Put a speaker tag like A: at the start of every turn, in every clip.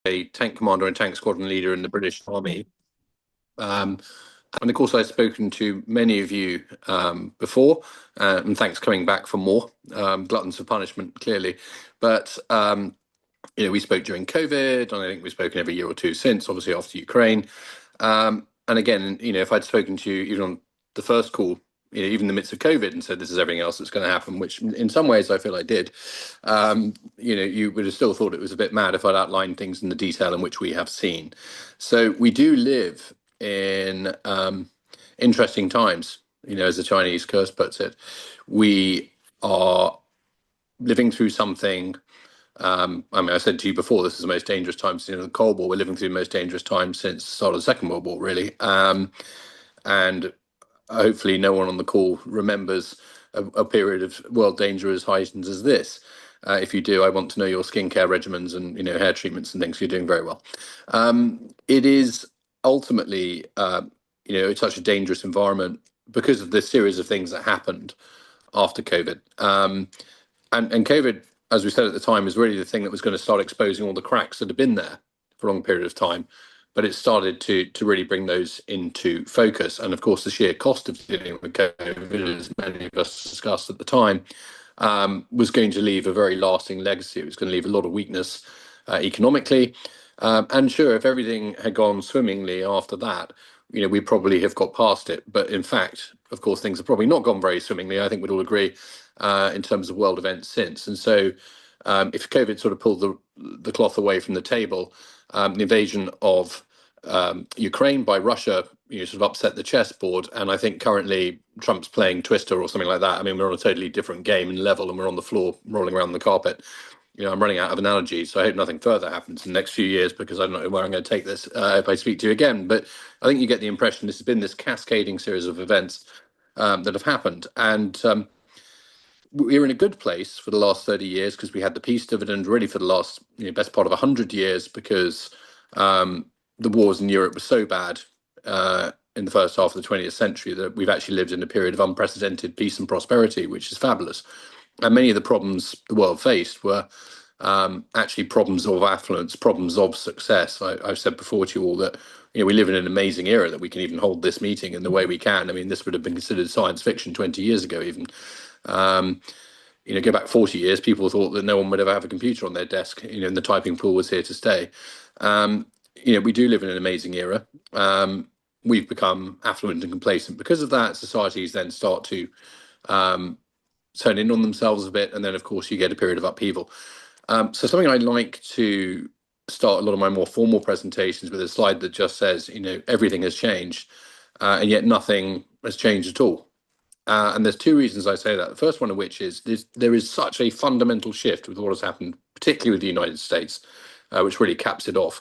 A: a tank commander and tank squadron leader in the British Army. Um, and of course, I've spoken to many of you before, and thanks coming back for more. Gluttons for punishment, clearly. But we spoke during COVID, and I think we've spoken every year or two since, obviously after Ukraine. And again, if I'd spoken to you even on the first call, even in the midst of COVID, and said this is everything else that's going to happen, which in some ways I feel I did, you would have still thought it was a bit mad if I'd outlined things in the detail in which we have seen. So we do live in interesting times, as the Chinese curse puts it. We are living through something. I said to you before, this is the most dangerous time since the Cold War. We're living through the most dangerous time since the start of the Second World War, really. And hopefully no one on the call remembers a period of world danger as heightened as this. If you do, I want to know your skincare regimens and hair treatments and things. You're doing very well. It is ultimately, it's such a dangerous environment because of the series of things that happened after COVID. And COVID, as we said at the time, is really the thing that was going to start exposing all the cracks that have been there for a long period of time. But it started to really bring those into focus. And of course, the sheer cost of dealing with COVID, as many of us discussed at the time, was going to leave a very lasting legacy. It was going to leave a lot of weakness economically. And sure, if everything had gone swimmingly after that, we probably have got past it. But in fact, of course, things have probably not gone very swimmingly. I think we'd all agree in terms of world events since. And so if COVID sort of pulled the cloth away from the table, the invasion of Ukraine by Russia, sort of upset the chessboard. And I think currently Trump's playing Twister or something like that. I mean, we're on a totally different game and level, and we're on the floor rolling around the carpet. I'm running out of analogies, so I hope nothing further happens in the next few years, because I don't know where I'm going to take this if I speak to you again. But I think you get the impression this has been this cascading series of events that have happened. And we're in a good place for the last 30 years because we had the peace dividend really for the last best part of 100 years, because the wars in Europe were so bad in the first half of the 20th century that we've actually lived in a period of unprecedented peace and prosperity, which is fabulous. And many of the problems the world faced were actually problems of affluence, problems of success. I've said before to you all that we live in an amazing era that we can even hold this meeting in the way we can. I mean, this would have been considered science fiction 20 years ago even. Go back 40 years, people thought that no one would ever have a computer on their desk, and the typing pool was here to stay. We do live in an amazing era. We've become affluent and complacent because of that. Societies then start to turn in on themselves a bit, and then of course you get a period of upheaval. So something I like to start a lot of my more formal presentations with a slide that just says, everything has changed, and yet nothing has changed at all. And there's two reasons I say that. The first one of which is there is such a fundamental shift with what has happened, particularly with the United States, which really caps it off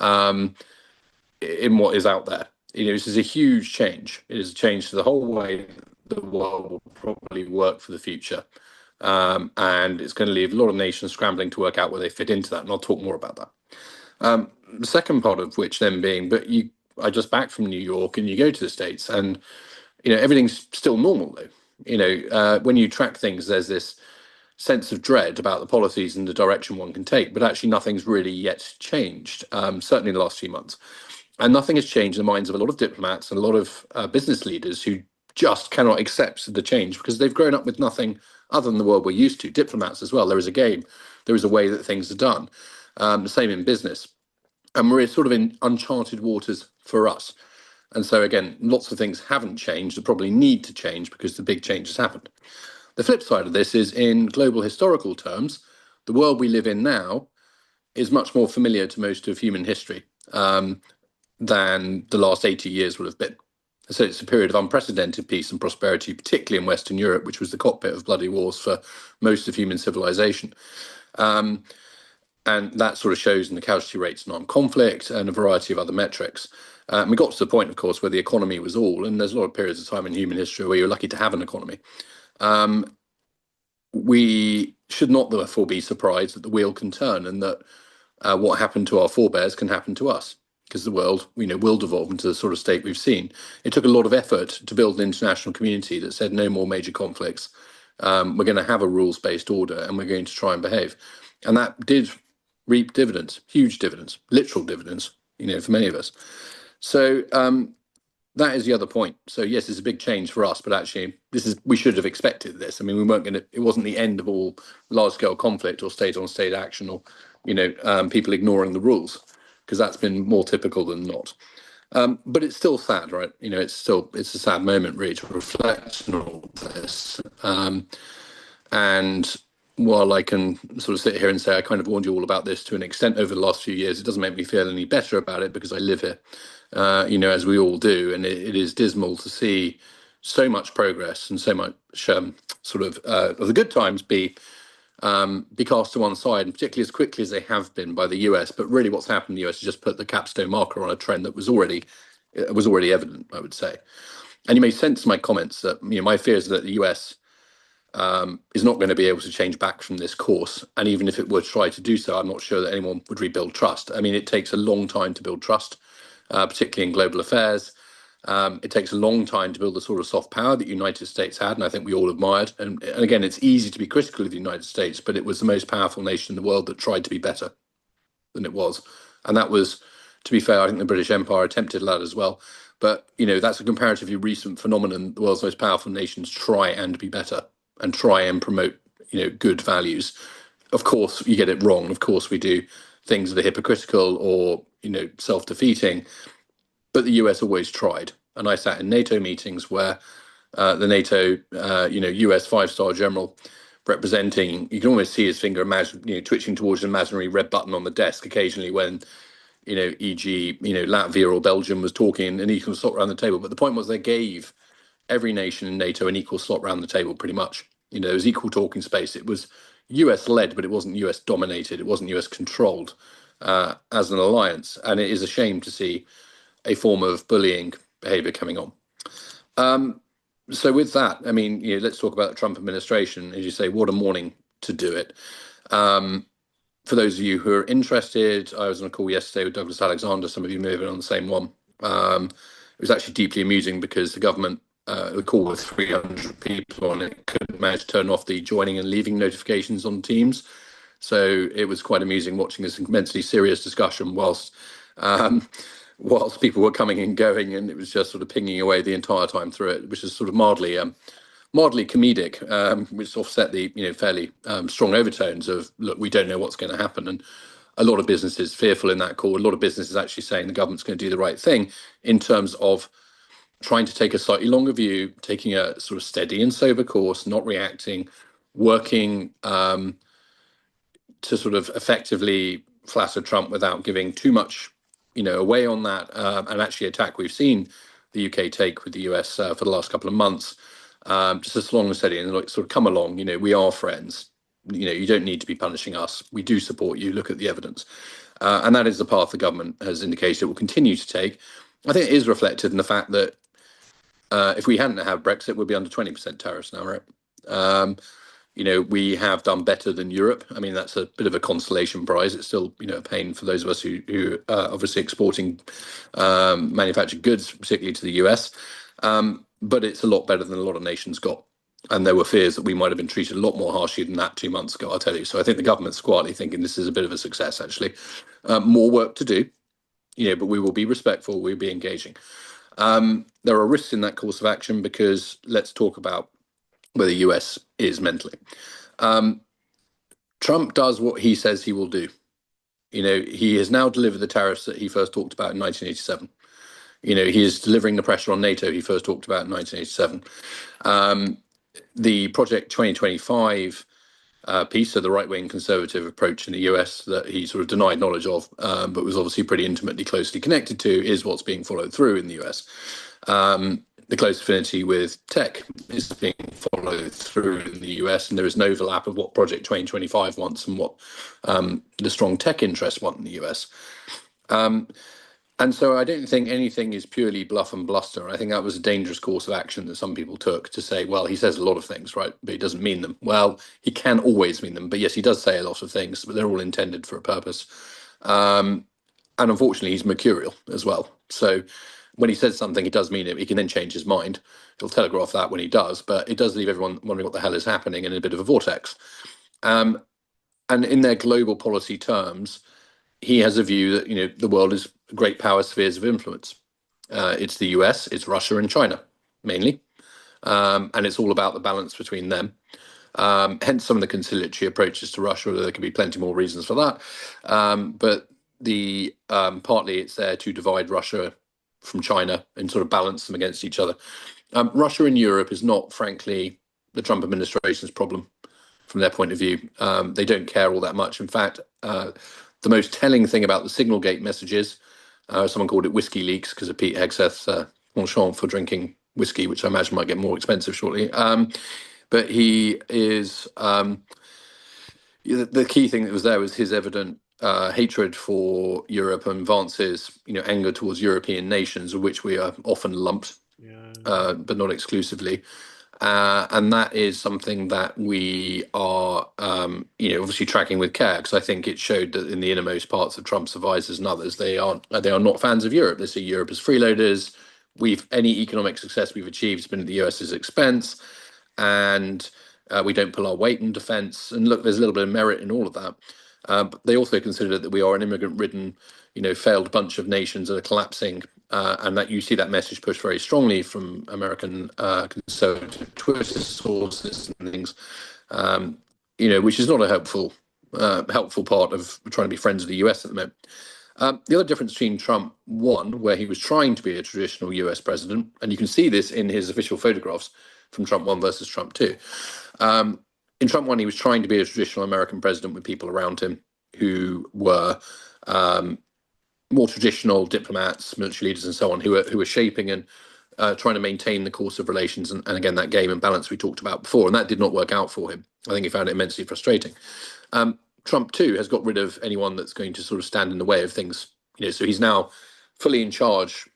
A: in what is out there. This is a huge change. It is a change to the whole way the world will probably work for the future. And it's going to leave a lot of nations scrambling to work out where they fit into that. And I'll talk more about that. The second part of which then being, but I just back from New York, and you go to the States, and everything's still normal though. When you track things, there's this sense of dread about the policies and the direction one can take, but actually nothing's really yet changed, certainly in the last few months. And nothing has changed in the minds of a lot of diplomats and a lot of business leaders who just cannot accept the change because they've grown up with nothing other than the world we're used to. Diplomats as well. There is a game. There is a way that things are done. The same in business. And we're sort of in uncharted waters for us. And so, again, lots of things haven't changed that probably need to change because the big change has happened. The flip side of this is, in global historical terms, the world we live in now is much more familiar to most of human history than the last 80 years would have been. So it's a period of unprecedented peace and prosperity, particularly in Western Europe, which was the cockpit of bloody wars for most of human civilization. And that sort of shows in the casualty rates in armed conflict and a variety of other metrics. We got to the point, of course, where the economy was all, and there's a lot of periods of time in human history where you're lucky to have an economy. We should not, therefore, be surprised that the wheel can turn, and that what happened to our forebears can happen to us, because the world, will devolve into the sort of state we've seen. It took a lot of effort to build an international community that said no more major conflicts. We're going to have a rules-based order, and we're going to try and behave. And that did reap dividends, huge dividends, literal dividends, for many of us. So that is the other point. So yes, it's a big change for us, but actually we should have expected this. I mean, it wasn't the end of all large scale conflict or state on state action or, people ignoring the rules, because that's been more typical than not. But it's still sad, right? It's a sad moment really to reflect on all this. And while I can sort of sit here and say I kind of warned you all about this to an extent over the last few years, it doesn't make me feel any better about it because I live here, as we all do. And it is dismal to see so much progress and so much of the good times be cast to one side, and particularly as quickly as they have been by the US. But really what's happened in the US is just put the capstone marker on a trend that was already evident, I would say. And you may sense my comments that my fears are that the US is not going to be able to change back from this course. And even if it were to try to do so, I'm not sure that anyone would rebuild trust. I mean, it takes a long time to build trust, particularly in global affairs. It takes a long time to build the sort of soft power that the United States had, and I think we all admired. And again, it's easy to be critical of the United States, but it was the most powerful nation in the world that tried to be better than it was. And that was, to be fair, I think the British Empire attempted that as well. But, that's a comparatively recent phenomenon. The world's most powerful nations try and be better and try and promote, good values. Of course, you get it wrong. Of course, we do things that are hypocritical or, self-defeating. But the US always tried. And I sat in NATO meetings where the NATO, US five-star general representing, you can almost see his finger twitching towards an imaginary red button on the desk occasionally when, e.g., Latvia or Belgium was talking an equal slot around the table. But the point was they gave every nation in NATO an equal slot around the table, pretty much. There was equal talking space. It was US led, but it wasn't US dominated. It wasn't US controlled as an alliance. And it is a shame to see a form of bullying behavior coming on. So with that, I mean, let's talk about the Trump administration. As you say, what a morning to do it. For those of you who are interested, I was on a call yesterday with Douglas Alexander. Some of you may have been on the same one. It was actually deeply amusing because the government, the call with 300 people on it, couldn't manage to turn off the joining and leaving notifications on Teams. So it was quite amusing watching this immensely serious discussion whilst people were coming and going, and it was just sort of pinging away the entire time through it, which is sort of mildly comedic, which offset the fairly strong overtones of, look, we don't know what's going to happen. And a lot of businesses fearful in that call. A lot of businesses actually saying the government's going to do the right thing in terms of trying to take a slightly longer view, taking a sort of steady and sober course, not reacting, working to sort of effectively flatter Trump without giving too much away on that, and actually attack we've seen the UK take with the US for the last couple of months, just as long and steady and like sort of come along. We are friends. You don't need to be punishing us. We do support you. Look at the evidence, and that is the path the government has indicated it will continue to take. I think it is reflected in the fact that if we hadn't had Brexit, we'd be under 20% tariffs now, right? We have done better than Europe. I mean, that's a bit of a consolation prize. It's still, a pain for those of us who are obviously exporting manufactured goods, particularly to the US. But it's a lot better than a lot of nations got. And there were fears that we might have been treated a lot more harshly than that 2 months ago, I'll tell you. So I think the government's quietly thinking this is a bit of a success, actually. More work to do, but we will be respectful. We'll be engaging. There are risks in that course of action because let's talk about where the US is mentally. Trump does what he says he will do. He has now delivered the tariffs that he first talked about in 1987. He is delivering the pressure on NATO he first talked about in 1987. The Project 2025 piece, so the right-wing conservative approach in the US that he sort of denied knowledge of, but was obviously pretty intimately closely connected to, is what's being followed through in the US. The close affinity with tech is being followed through in the US, and there is no overlap of what Project 2025 wants and what the strong tech interests want in the US. And so I don't think anything is purely bluff and bluster. I think that was a dangerous course of action that some people took to say, well, he says a lot of things, right, but he doesn't mean them. Well, he can always mean them, but yes, he does say a lot of things, but they're all intended for a purpose. And unfortunately, he's mercurial as well. So when he says something, he does mean it. He can then change his mind. He'll telegraph that when he does, but it does leave everyone wondering what the hell is happening and in a bit of a vortex. and in their global policy terms, he has a view that the world is great power spheres of influence. It's the US, it's Russia, and China mainly, and it's all about the balance between them. Hence some of the conciliatory approaches to Russia. There could be plenty more reasons for that, but the partly it's there to divide Russia from China and sort of balance them against each other. Russia in Europe is not, frankly, the Trump administration's problem from their point of view. They don't care all that much. In fact, the most telling thing about the Signalgate messages, someone called it whiskey leaks because of Pete Hegseth's penchant for drinking whiskey, which I imagine might get more expensive shortly. But he is the key thing that was there was his evident hatred for Europe and Vance's, anger towards European nations, of which we are often lumped, but not exclusively. And that is something that we are, obviously tracking with care, because I think it showed that in the innermost parts of Trump's advisors and others, they are not fans of Europe. They see Europe as freeloaders. Any economic success we've achieved has been at the US's expense, and we don't pull our weight in defence. And look, there's a little bit of merit in all of that. But they also consider that we are an immigrant-ridden, failed bunch of nations that are collapsing, and that you see that message pushed very strongly from American conservative Twitter sources and things, which is not a helpful part of trying to be friends of the US at the moment. The other difference between Trump 1, where he was trying to be a traditional US president, and you can see this in his official photographs from Trump 1 versus Trump 2. In Trump 1, he was trying to be a traditional American president with people around him who were more traditional diplomats, military leaders, and so on, who were shaping and trying to maintain the course of relations, and again, that game and balance we talked about before, and that did not work out for him. I think he found it immensely frustrating. Trump 2 has got rid of anyone that's going to sort of stand in the way of things, so he's now fully in charge,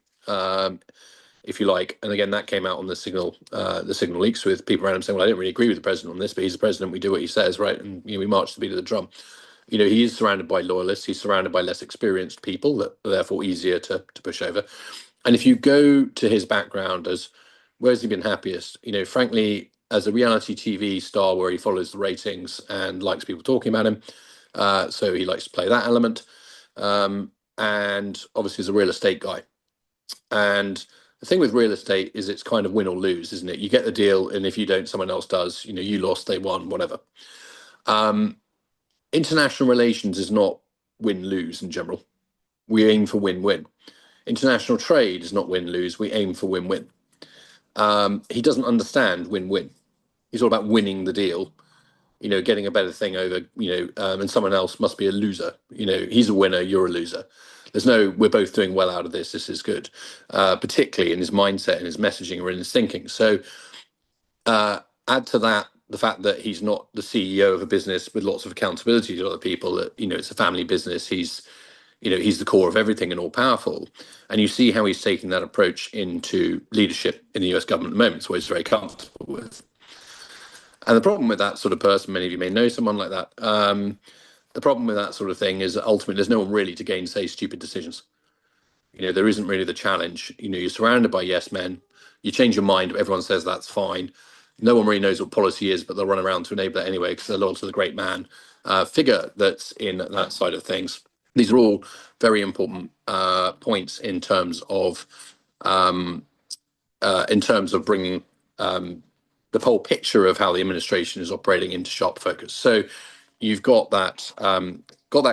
A: if you like. And again, that came out on the signal leaks with people around him saying, well, I don't really agree with the president on this, but he's the president, we do what he says, right? And we march to the beat of the drum. He is surrounded by loyalists, he's surrounded by less experienced people that are therefore easier to push over. And if you go to his background as where's he been happiest, frankly, as a reality TV star where he follows the ratings and likes people talking about him, so he likes to play that element, and obviously as a real estate guy. And the thing with real estate is it's kind of win or lose, isn't it? You get the deal, and if you don't, someone else does. You lost, they won, whatever. International relations is not win-lose in general. We aim for win-win. International trade is not win-lose. We aim for win-win. He doesn't understand win-win. He's all about winning the deal, getting a better thing over, and someone else must be a loser. He's a winner, you're a loser. There's no, we're both doing well out of this, this is good, particularly in his mindset and his messaging or in his thinking. So add to that the fact that he's not the CEO of a business with lots of accountability to other people, that, it's a family business. He's the core of everything and all powerful. And you see how he's taking that approach into leadership in the US government at the moment, so he's very comfortable with. And the problem with that sort of person, many of you may know someone like that, the problem with that sort of thing is that ultimately there's no one really to gainsay stupid decisions. There isn't really the challenge. You're surrounded by yes men. You change your mind, everyone says that's fine. No one really knows what policy is, but they'll run around to enable it anyway because they're loyal to the great man figure that's in that side of things. These are all very important points in terms of bringing the whole picture of how the administration is operating into sharp focus. So you've got that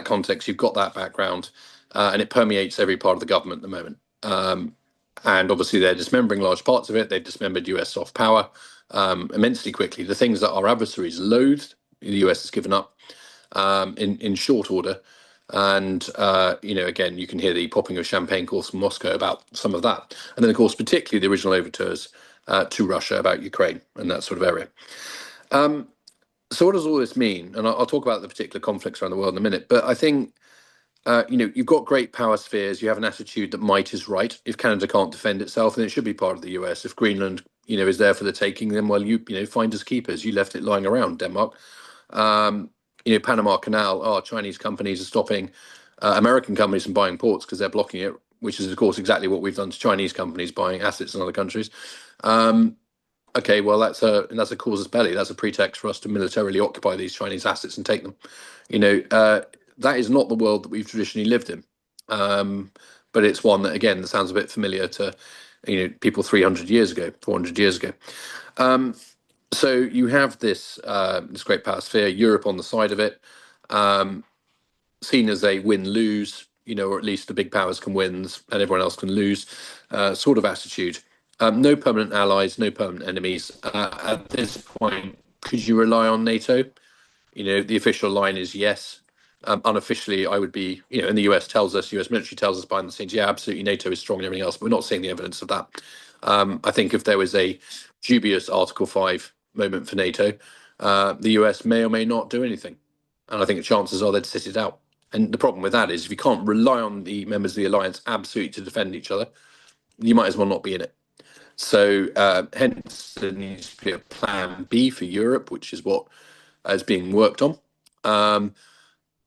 A: context, you've got that background, and it permeates every part of the government at the moment. And obviously they're dismembering large parts of it. They've dismembered US soft power immensely quickly. The things that our adversaries loathed, the US has given up in short order. And, again, you can hear the popping of champagne corks from Moscow about some of that. And then, of course, particularly the original overtures to Russia about Ukraine and that sort of area. So what does all this mean? And I'll talk about the particular conflicts around the world in a minute. But I think, you've got great power spheres. You have an attitude that might is right. If Canada can't defend itself, then it should be part of the US. If Greenland, is there for the taking, then, well, finders keepers. You left it lying around, Denmark. Panama Canal, Chinese companies are stopping American companies from buying ports because they're blocking it, which is, of course, exactly what we've done to Chinese companies buying assets in other countries. Okay, well that's a casus belli. That's a pretext for us to militarily occupy these Chinese assets and take them. You know, that is not the world that we've traditionally lived in. But it's one that, again, that sounds a bit familiar to, people 300 years ago, 400 years ago. So you have this great power sphere, Europe on the side of it, seen as a win-lose, or at least the big powers can win and everyone else can lose, sort of attitude. No permanent allies, no permanent enemies. At this point, could you rely on NATO? The official line is yes. Unofficially, I would be, and the US tells us, US military tells us behind the scenes, yeah, absolutely, NATO is strong and everything else, but we're not seeing the evidence of that. I think if there was a dubious Article 5 moment for NATO, the US may or may not do anything. And I think the chances are they'd sit it out. And the problem with that is if you can't rely on the members of the alliance absolutely to defend each other, you might as well not be in it. So hence there needs to be a plan B for Europe, which is what is being worked on.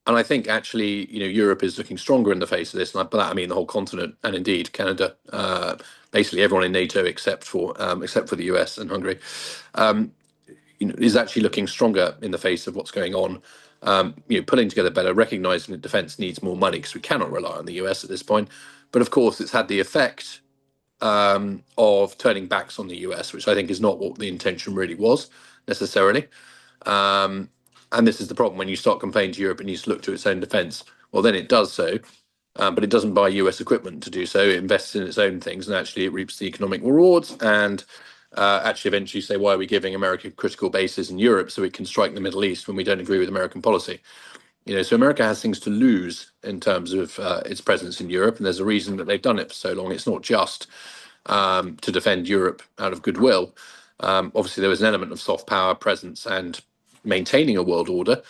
A: And I think actually, Europe is looking stronger in the face of this. And by that I mean the whole continent, and indeed Canada, basically everyone in NATO except for the US and Hungary, is actually looking stronger in the face of what's going on. Pulling together better, recognizing that defence needs more money because we cannot rely on the US at this point. But of course, it's had the effect of turning backs on the US, which I think is not what the intention really was necessarily. And this is the problem when you start complaining to Europe, it needs to look to its own defence. Well, then it does so, but it doesn't buy US equipment to do so. It invests in its own things, and actually it reaps the economic rewards. And actually, eventually say, why are we giving America critical bases in Europe so it can strike the Middle East when we don't agree with American policy? So America has things to lose in terms of its presence in Europe, and there's a reason that they've done it for so long. It's not just to defend Europe out of goodwill. Obviously, there was an element of soft power presence and maintaining a world order,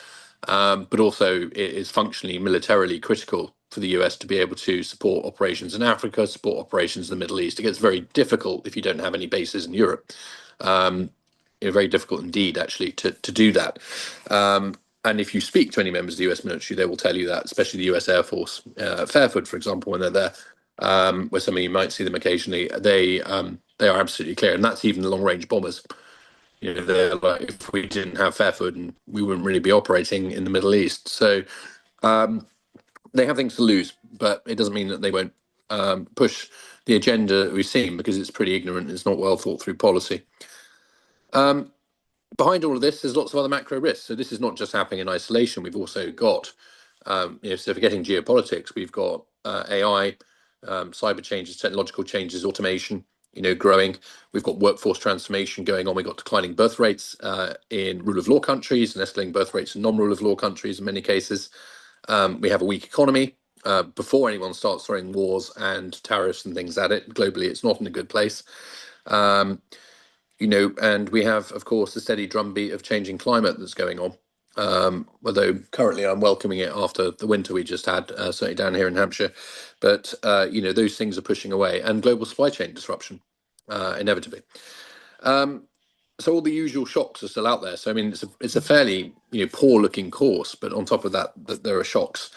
A: but also it is functionally militarily critical for the US to be able to support operations in Africa, support operations in the Middle East. It gets very difficult if you don't have any bases in Europe. Very difficult indeed, actually, to do that. And if you speak to any members of the US military, they will tell you that, especially the US Air Force, Fairford, for example, when they're there, where some of you might see them occasionally, they are absolutely clear, and that's even the long-range bombers. They're like, if we didn't have Fairford, and we wouldn't really be operating in the Middle East. So they have things to lose, but it doesn't mean that they won't push the agenda that we've seen, because it's pretty ignorant. It's not well thought through policy. Behind all of this, there's lots of other macro risks. So this is not just happening in isolation. We've also got, so forgetting geopolitics, we've got AI, cyber changes, technological changes, automation, growing. We've got workforce transformation going on. We've got declining birth rates in rule of law countries and escalating birth rates in non-rule of law countries in many cases. We have a weak economy. Before anyone starts throwing wars and tariffs and things at it, globally, it's not in a good place. And we have, of course, the steady drumbeat of changing climate that's going on. Although currently I'm welcoming it after the winter we just had, certainly down here in Hampshire. But, those things are pushing away, and global supply chain disruption, inevitably. So all the usual shocks are still out there. So, I mean, it's a fairly, poor looking course, but on top of that, there are shocks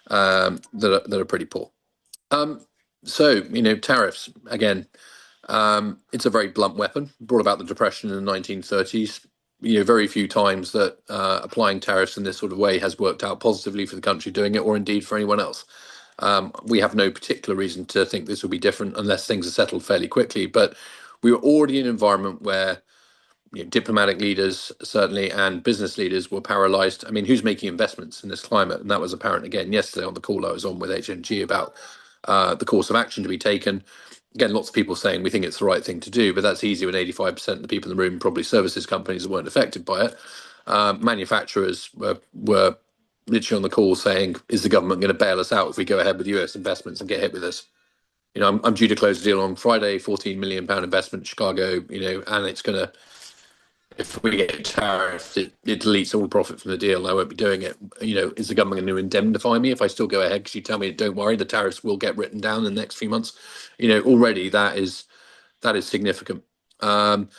A: that are pretty poor. So, tariffs, again, it's a very blunt weapon, brought about the Depression in the 1930s. Very few times that applying tariffs in this sort of way has worked out positively for the country doing it, or indeed for anyone else. We have no particular reason to think this will be different unless things are settled fairly quickly. But we were already in an environment where diplomatic leaders, certainly, and business leaders were paralyzed. I mean, who's making investments in this climate? And that was apparent again yesterday on the call I was on with HNG about the course of action to be taken. Again, lots of people saying we think it's the right thing to do, but that's easy when 85% of the people in the room, probably services companies, that weren't affected by it. Manufacturers were literally on the call saying, is the government going to bail us out if we go ahead with US investments and get hit with this? I'm due to close a deal on Friday, £14 million investment in Chicago, and it's going to, if we get tariffs, it deletes all profit from the deal, and I won't be doing it. Is the government going to indemnify me if I still go ahead? Because you tell me, don't worry, the tariffs will get written down in the next few months. Already that is significant. And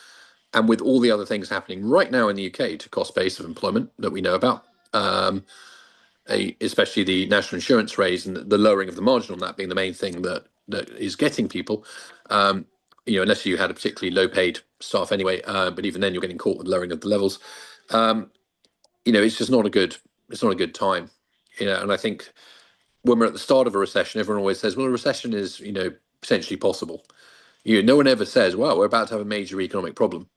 A: with all the other things happening right now in the UK to cost base of employment that we know about, especially the national insurance raise and the lowering of the margin on that being the main thing that is getting people. unless you had a particularly low-paid staff anyway. But even then, you're getting caught with lowering of the levels. It's just not a good. It's not a good time. And I think when we're at the start of a recession, everyone always says, "Well, a recession is, potentially possible." No one ever says, "Well, we're about to have a major economic problem."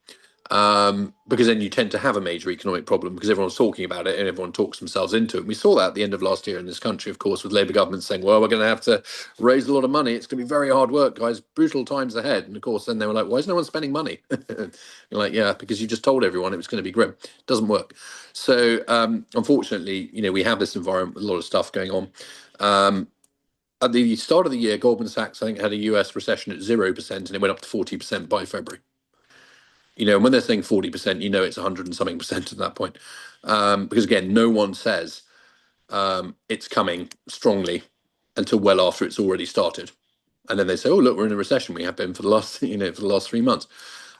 A: Because then you tend to have a major economic problem because everyone's talking about it and everyone talks themselves into it. And we saw that at the end of last year in this country, of course, with Labour government saying, well, we're going to have to raise a lot of money. It's going to be very hard work, guys, brutal times ahead. And of course, then they were like, why is no one spending money? You're like, yeah, because you just told everyone it was going to be grim. It doesn't work. So unfortunately, we have this environment with a lot of stuff going on. At the start of the year, Goldman Sachs, I think, had a US recession at 0%, and it went up to 40% by February. And when they're saying 40%, it's 100 and something percent at that point. Because again, no one says it's coming strongly until well after it's already started. And then they say, oh, look, we're in a recession. We have been for the last, for the last 3 months.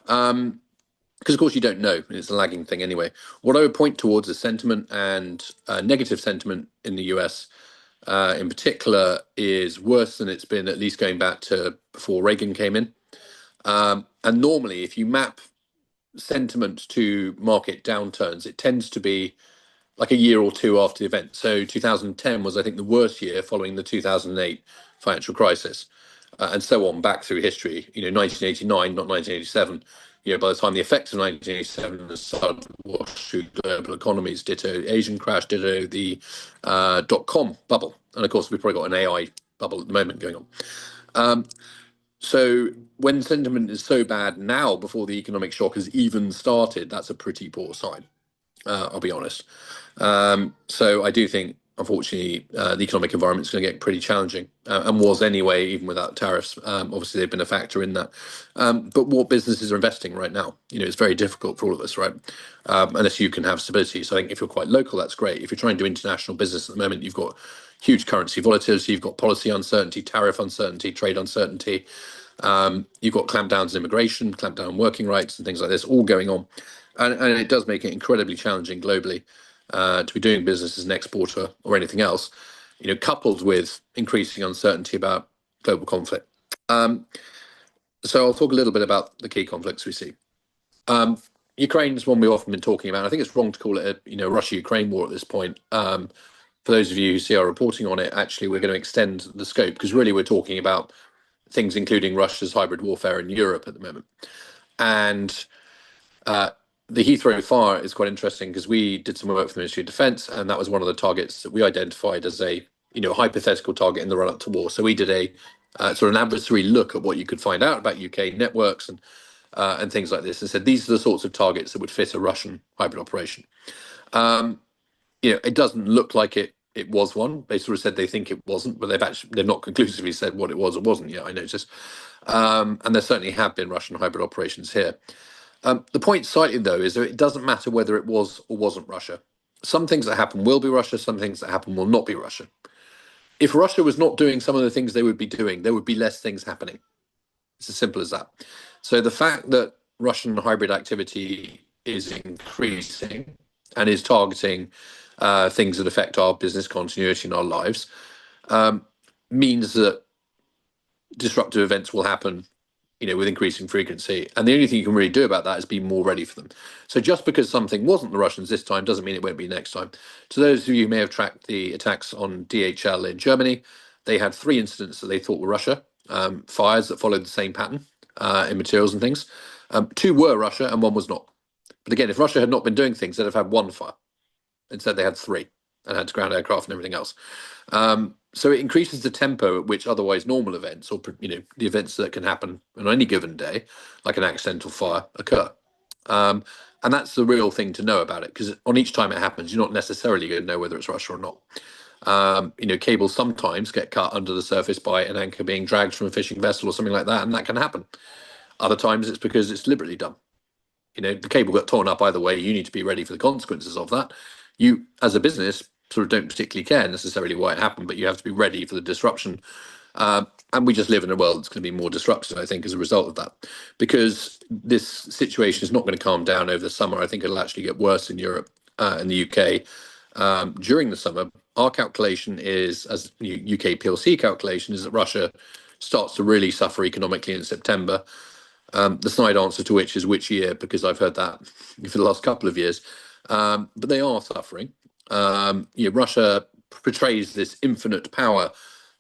A: Because of course you don't know, and it's a lagging thing anyway. What I would point towards is sentiment, and negative sentiment in the US in particular is worse than it's been, at least going back to before Reagan came in. And normally, if you map sentiment to market downturns, it tends to be like a year or two after the event. So 2010 was, I think, the worst year following the 2008 financial crisis, and so on back through history. 1989, not 1987. By the time the effects of 1987 started to wash through global economies, ditto Asian crash, ditto the dot-com bubble, and of course we've probably got an AI bubble at the moment going on. So when sentiment is so bad now, before the economic shock has even started, that's a pretty poor sign. I'll be honest. So I do think, unfortunately, the economic environment is going to get pretty challenging, and was anyway, even without tariffs. Obviously, they've been a factor in that. But what businesses are investing right now? It's very difficult for all of us, right? Unless you can have stability. So I think if you're quite local, that's great. If you're trying to do international business at the moment, you've got huge currency volatility, you've got policy uncertainty, tariff uncertainty, trade uncertainty. You've got clampdowns on immigration, clampdown on working rights, and things like this all going on. And it does make it incredibly challenging globally to be doing business as an exporter or anything else, coupled with increasing uncertainty about global conflict. So I'll talk a little bit about the key conflicts we see. Ukraine is one we've often been talking about. I think it's wrong to call it a Russia-Ukraine war at this point. For those of you who see our reporting on it, actually, we're going to extend the scope, because really we're talking about things including Russia's hybrid warfare in Europe at the moment. And the Heathrow fire is quite interesting, because we did some work for the Ministry of Defence, and that was one of the targets that we identified as a hypothetical target in the run-up to war. So we did a sort of an adversary look at what you could find out about UK networks and things like this, and said these are the sorts of targets that would fit a Russian hybrid operation. It doesn't look like it was one. They sort of said they think it wasn't, but they've not conclusively said what it was or wasn't yet, I noticed. And there certainly have been Russian hybrid operations here. The point cited, though, is that it doesn't matter whether it was or wasn't Russia. Some things that happen will be Russia, some things that happen will not be Russia. If Russia was not doing some of the things they would be doing, there would be less things happening. It's as simple as that. So the fact that Russian hybrid activity is increasing and is targeting things that affect our business continuity in our lives means that disruptive events will happen with increasing frequency. And the only thing you can really do about that is be more ready for them. So just because something wasn't the Russians this time doesn't mean it won't be next time. To those of you who may have tracked the attacks on DHL in Germany, they had 3 incidents that they thought were Russia, fires that followed the same pattern in materials and things. 2 were Russia and 1 was not. But again, if Russia had not been doing things, they'd have had 1 fire. Instead, they had 3 and had ground aircraft and everything else. So it increases the tempo at which otherwise normal events, or the events that can happen on any given day, like an accidental fire, occur. And that's the real thing to know about it, because on each time it happens, you're not necessarily going to know whether it's Russia or not. Cables sometimes get cut under the surface by an anchor being dragged from a fishing vessel or something like that, and that can happen. Other times it's because it's deliberately done. The cable got torn up either way. You need to be ready for the consequences of that. You, as a business, sort of don't particularly care necessarily why it happened, but you have to be ready for the disruption. And we just live in a world that's going to be more disrupted, I think, as a result of that. Because this situation is not going to calm down over the summer. I think it'll actually get worse in Europe and the UK during the summer. Our calculation is, as UK PLC calculation, is that Russia starts to really suffer economically in September. The snide answer to which year, because I've heard that for the last couple of years. But they are suffering. Russia portrays this infinite power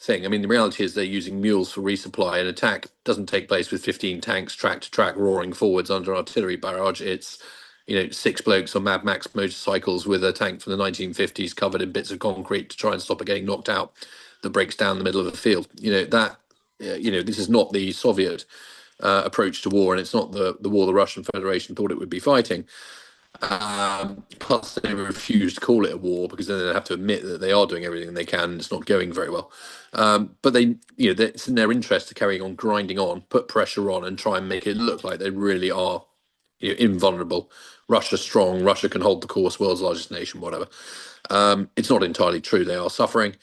A: thing. I mean, the reality is they're using mules for resupply. An attack doesn't take place with 15 tanks track to track roaring forwards under artillery barrage. It's 6 blokes on Mad Max motorcycles with a tank from the 1950s covered in bits of concrete to try and stop it getting knocked out that breaks down the middle of the field. This is not the Soviet approach to war, and it's not the war the Russian Federation thought it would be fighting. Plus, they refuse to call it a war because then they have to admit that they are doing everything they can. And it's not going very well. But it's in their interest to carry on grinding on, put pressure on, and try and make it look like they really are invulnerable. Russia's strong. Russia can hold the course. World's largest nation. Whatever. It's not entirely true. They are suffering.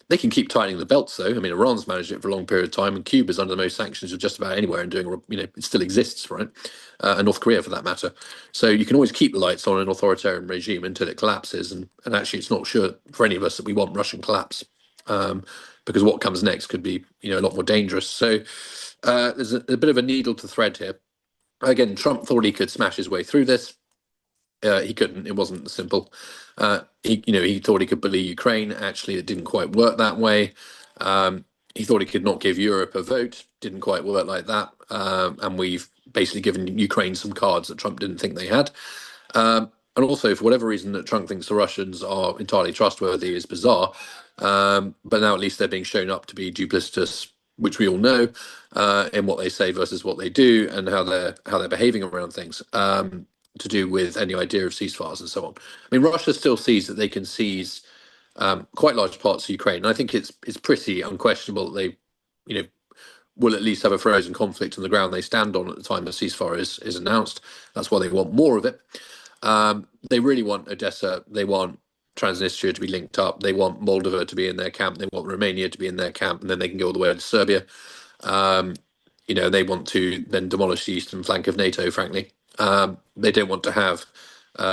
A: They can keep tightening the belts, though. I mean, Iran's managed it for a long period of time, and Cuba's under the most sanctions of just about anywhere and doing, it still exists, right? And North Korea, for that matter. So you can always keep the lights on an authoritarian regime until it collapses. And actually, it's not sure for any of us that we want Russian collapse, because what comes next could be, a lot more dangerous. So there's a bit of a needle to thread here. Again, Trump thought he could smash his way through this. He couldn't. It wasn't simple. He thought he could bully Ukraine. Actually, it didn't quite work that way. He thought he could not give Europe a vote. Didn't quite work like that. And we've basically given Ukraine some cards that Trump didn't think they had. And also, for whatever reason, that Trump thinks the Russians are entirely trustworthy is bizarre. But now at least they're being shown up to be duplicitous, which we all know, in what they say versus what they do, and how they're behaving around things. To do with any idea of ceasefires and so on. I mean, Russia still sees that they can seize quite large parts of Ukraine, and I think it's pretty unquestionable that they, will at least have a frozen conflict on the ground they stand on at the time a ceasefire is announced. That's why they want more of it. They really want Odessa. They want Transnistria to be linked up. They want Moldova to be in their camp. They want Romania to be in their camp, and then they can go all the way to Serbia. They want to then demolish the eastern flank of NATO, frankly. They don't want to have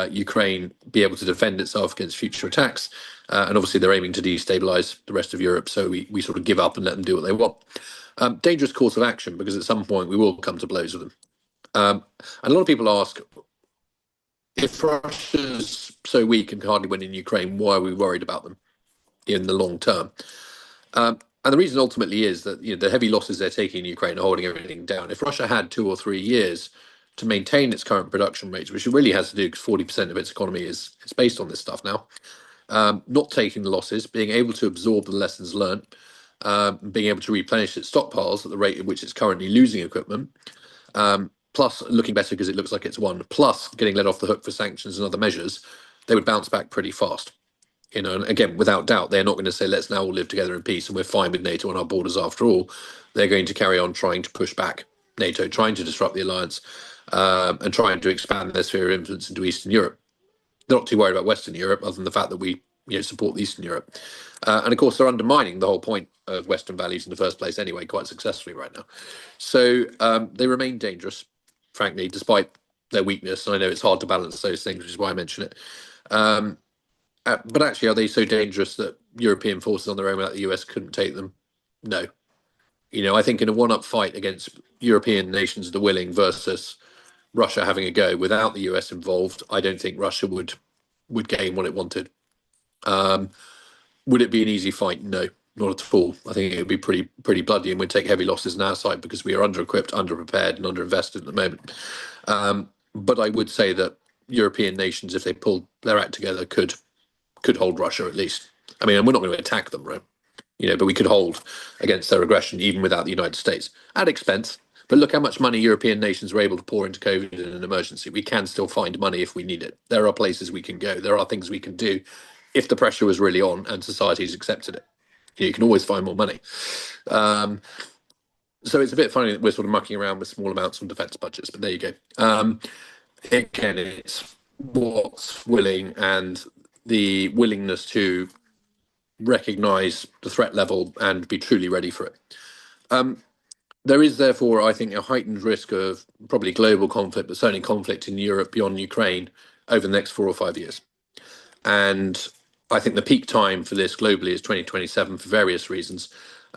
A: Ukraine be able to defend itself against future attacks. And obviously they're aiming to destabilize the rest of Europe. So we sort of give up and let them do what they want. Dangerous course of action, because at some point we will come to blows with them. And a lot of people ask, if Russia's so weak and can hardly win in Ukraine, why are we worried about them in the long term? And the reason ultimately is that the heavy losses they're taking in Ukraine are holding everything down. If Russia had 2 or 3 years to maintain its current production rates, which it really has to do because 40% of its economy is based on this stuff now, not taking the losses, being able to absorb the lessons learned, being able to replenish its stockpiles at the rate at which it's currently losing equipment, plus looking better because it looks like it's won, plus getting let off the hook for sanctions and other measures, they would bounce back pretty fast. And again, without doubt, they're not going to say, let's now all live together in peace and we're fine with NATO on our borders after all. They're going to carry on trying to push back NATO, trying to disrupt the alliance, and trying to expand their sphere of influence into Eastern Europe. They're not too worried about Western Europe, other than the fact that we support Eastern Europe. And of course, they're undermining the whole point of Western values in the first place anyway, quite successfully right now. So they remain dangerous, frankly, despite their weakness. And I know it's hard to balance those things, which is why I mention it. But actually, are they so dangerous that European forces on their own without the US couldn't take them? No. I think in a one-up fight against European nations, the willing versus Russia having a go without the US involved, I don't think Russia would gain what it wanted. Would it be an easy fight? No, not at all. I think it would be pretty bloody, and we'd take heavy losses on our side because we are under-equipped, under-prepared, and under-invested at the moment. But I would say that European nations, if they pulled their act together, could hold Russia at least. I mean, we're not going to attack them, right? But we could hold against their aggression even without the United States at expense. But look how much money European nations were able to pour into COVID in an emergency. We can still find money if we need it. There are places we can go. There are things we can do if the pressure was really on and society's accepted it. You can always find more money. So it's a bit funny that we're sort of mucking around with small amounts on defence budgets, but there you go. Again, it's what's willing and the willingness to recognise the threat level and be truly ready for it. There is therefore, I think, a heightened risk of probably global conflict, but certainly conflict in Europe beyond Ukraine over the next 4 or 5 years. And I think the peak time for this globally is 2027 for various reasons.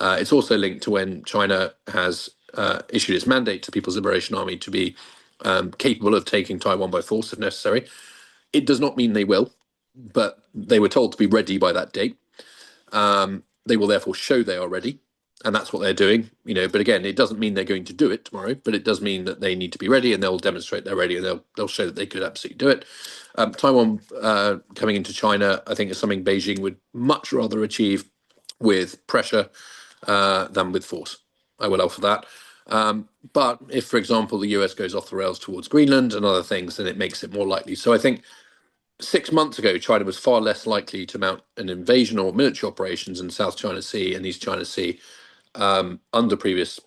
A: It's also linked to when China has issued its mandate to People's Liberation Army to be capable of taking Taiwan by force if necessary. It does not mean they will, but they were told to be ready by that date. They will therefore show they are ready, and that's what they're doing. But again, it doesn't mean they're going to do it tomorrow, but it does mean that they need to be ready, and they'll demonstrate they're ready, and they'll show that they could absolutely do it. Taiwan coming into China, I think, is something Beijing would much rather achieve with pressure than with force. I will offer that. But if, for example, the US goes off the rails towards Greenland and other things, then it makes it more likely. So I think 6 months ago, China was far less likely to mount an invasion or military operations in South China Sea and East China Sea under previous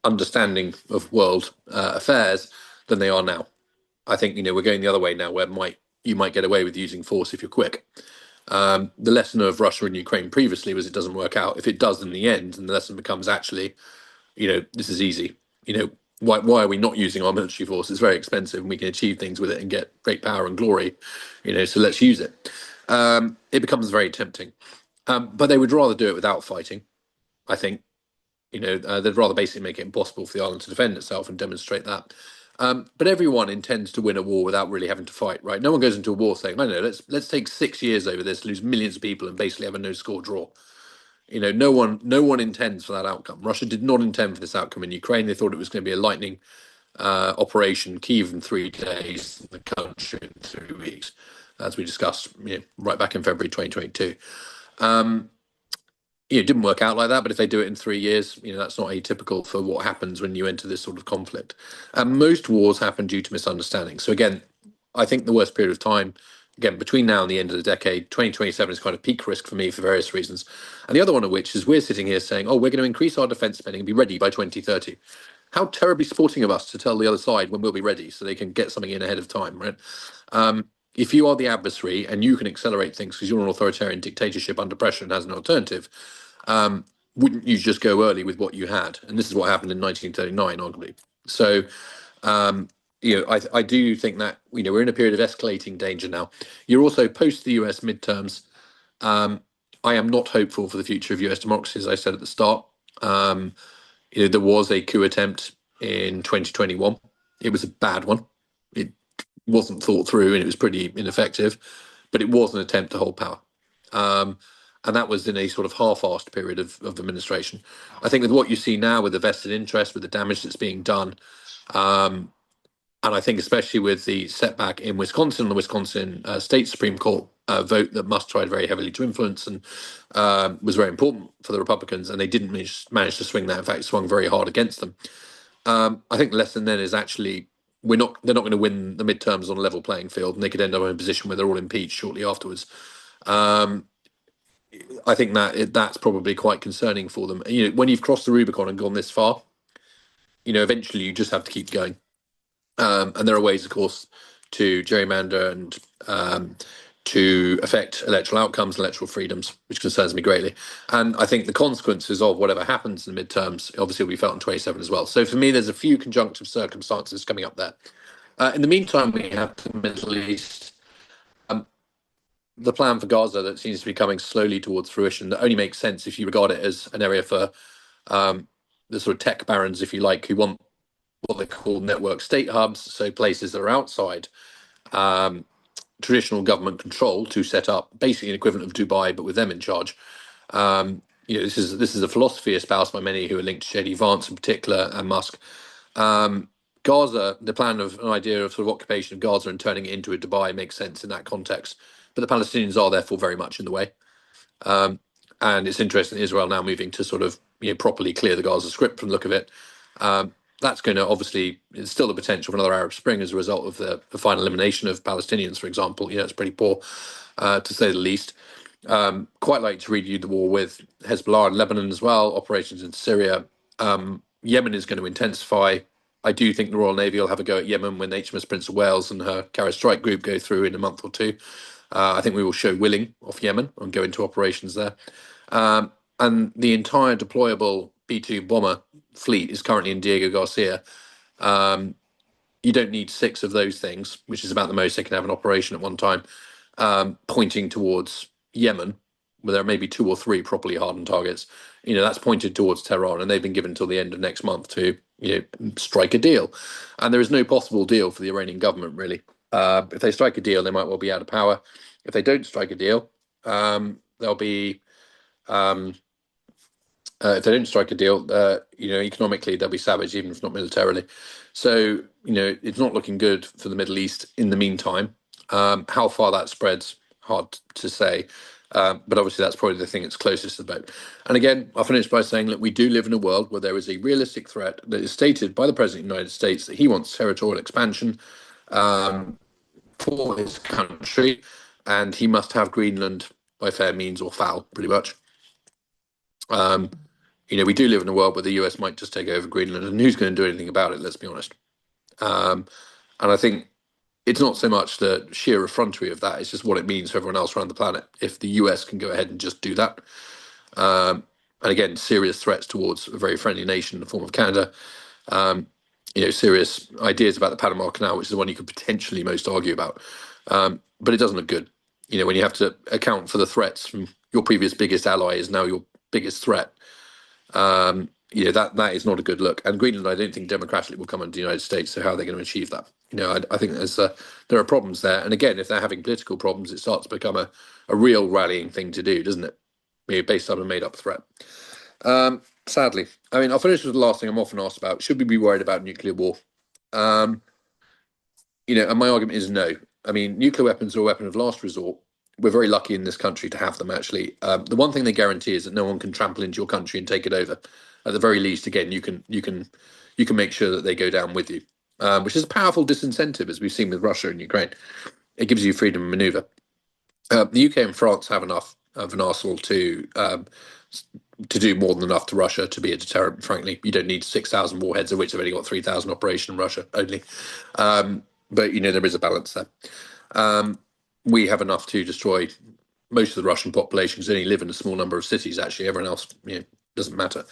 A: understanding of world affairs than they are now. I think we're going the other way now, where you might get away with using force if you're quick. The lesson of Russia and Ukraine previously was it doesn't work out. If it does in the end, and the lesson becomes actually, this is easy. Why are we not using our military force? It's very expensive, and we can achieve things with it and get great power and glory. So let's use it. It becomes very tempting, but they would rather do it without fighting. I think, they'd rather basically make it impossible for the island to defend itself and demonstrate that. But everyone intends to win a war without really having to fight, right? No one goes into a war saying, "I know, let's take 6 years over this, lose millions of people, and basically have a no-score draw." No one intends for that outcome. Russia did not intend for this outcome in Ukraine. They thought it was going to be a lightning operation, Kyiv in 3 days, the country in 3 weeks, as we discussed right back in February 2022. It didn't work out like that, but if they do it in 3 years, that's not atypical for what happens when you enter this sort of conflict. Most wars happen due to misunderstanding. So again, I think the worst period of time, again, between now and the end of the decade, 2027 is kind of peak risk for me for various reasons. And the other one of which is we're sitting here saying, oh, we're going to increase our defense spending and be ready by 2030. How terribly sporting of us to tell the other side when we'll be ready so they can get something in ahead of time, right? If you are the adversary and you can accelerate things because you're an authoritarian dictatorship under pressure and has an alternative, wouldn't you just go early with what you had? And this is what happened in 1939, arguably. So, I do think that we're in a period of escalating danger now. You're also post the US midterms. I am not hopeful for the future of US democracy, as I said at the start. There was a coup attempt in 2021. It was a bad one. It wasn't thought through and it was pretty ineffective, but it was an attempt to hold power. And that was in a sort of half-assed period of administration. I think with what you see now, with the vested interest, with the damage that's being done, and I think especially with the setback in Wisconsin, the Wisconsin State Supreme Court vote that Musk tried very heavily to influence and was very important for the Republicans, and they didn't manage to swing that. In fact, it swung very hard against them. I think the lesson then is actually they're not going to win the midterms on a level playing field, and they could end up in a position where they're all impeached shortly afterwards. I think that's probably quite concerning for them. When you've crossed the Rubicon and gone this far, eventually you just have to keep going. And there are ways, of course, to gerrymander and to affect electoral outcomes, electoral freedoms, which concerns me greatly. And I think the consequences of whatever happens in the midterms obviously will be felt in 27 as well. So for me, there's a few conjunctive circumstances coming up there. In the meantime, we have the Middle East. The plan for Gaza that seems to be coming slowly towards fruition, that only makes sense if you regard it as an area for the sort of tech barons, if you like, who want what they call network state hubs, so places that are outside traditional government control, to set up basically an equivalent of Dubai, but with them in charge. This is a philosophy espoused by many who are linked to JD Vance in particular and Musk. Gaza, the plan of an idea of sort of occupation of Gaza and turning it into a Dubai makes sense in that context. But the Palestinians are therefore very much in the way. And it's interesting, Israel now moving to sort of properly clear the Gaza Strip from the look of it. That's going to obviously, it's still the potential for another Arab Spring as a result of the final elimination of Palestinians, for example. It's pretty poor, to say the least. Quite like to read you the war with Hezbollah in Lebanon as well, operations in Syria. Yemen is going to intensify. I do think the Royal Navy will have a go at Yemen when HMS Prince of Wales and her carrier strike group go through in a month or two. I think we will show willing off Yemen and go into operations there. And the entire deployable B-2 bomber fleet is currently in Diego Garcia. You don't need 6 of those things, which is about the most they can have an operation at one time, pointing towards Yemen. where there may be 2 or 3 properly hardened targets, that's pointed towards Tehran, and they've been given till the end of next month to strike a deal. And there is no possible deal for the Iranian government, really. If they strike a deal, they might well be out of power. If they don't strike a deal, they'll be if they don't strike a deal, economically they'll be savaged, even if not militarily. So, it's not looking good for the Middle East in the meantime. How far that spreads, hard to say. But obviously, that's probably the thing that's closest to the boat. And again, I'll finish by saying that we do live in a world where there is a realistic threat that is stated by the President of the United States that he wants territorial expansion for his country, and he must have Greenland by fair means or foul, pretty much. We do live in a world where the US might just take over Greenland, and who's going to do anything about it? Let's be honest. And I think it's not so much the sheer effrontery of that; it's just what it means for everyone else around the planet. If the US can go ahead and just do that, and again, serious threats towards a very friendly nation in the form of Canada. Serious ideas about the Panama Canal, which is the one you could potentially most argue about. But it doesn't look good. When you have to account for the threats from your previous biggest ally is now your biggest threat. That is not a good look. And Greenland, I don't think democratically will come into the United States. So how are they going to achieve that? I think there are problems there. And again, if they're having political problems, it starts to become a real rallying thing to do, doesn't it? Based on a made-up threat. Sadly, I'll finish with the last thing I'm often asked about: should we be worried about nuclear war? And my argument is no. Nuclear weapons are a weapon of last resort. We're very lucky in this country to have them, actually. The one thing they guarantee is that no one can trample into your country and take it over. At the very least, again, you can make sure that they go down with you, which is a powerful disincentive, as we've seen with Russia and Ukraine. It gives you freedom of manoeuvre. The UK and France have enough of an arsenal to do more than enough to Russia to be a deterrent. Frankly, you don't need 6,000 warheads, of which they've only got 3,000 operation in Russia only. But there is a balance there. We have enough to destroy most of the Russian population, because they only live in a small number of cities. Actually, everyone else doesn't matter.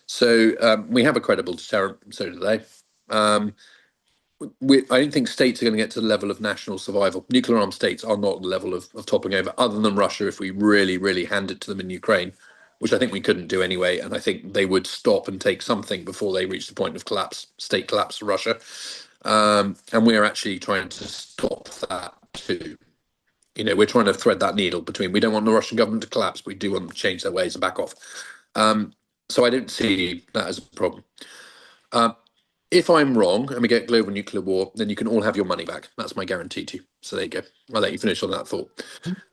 A: So we have a credible deterrent. So do they. I don't think states are going to get to the level of national survival. Nuclear armed states are not the level of toppling over, other than Russia, if we really, really hand it to them in Ukraine, which I think we couldn't do anyway. And I think they would stop and take something before they reach the point of collapse, state collapse for Russia. And we are actually trying to stop that too. We're trying to thread that needle between, we don't want the Russian government to collapse, but we do want them to change their ways and back off. So I don't see that as a problem. If I'm wrong and we get global nuclear war, then you can all have your money back. That's my guarantee to you. So there you go. I'll let you finish on that thought.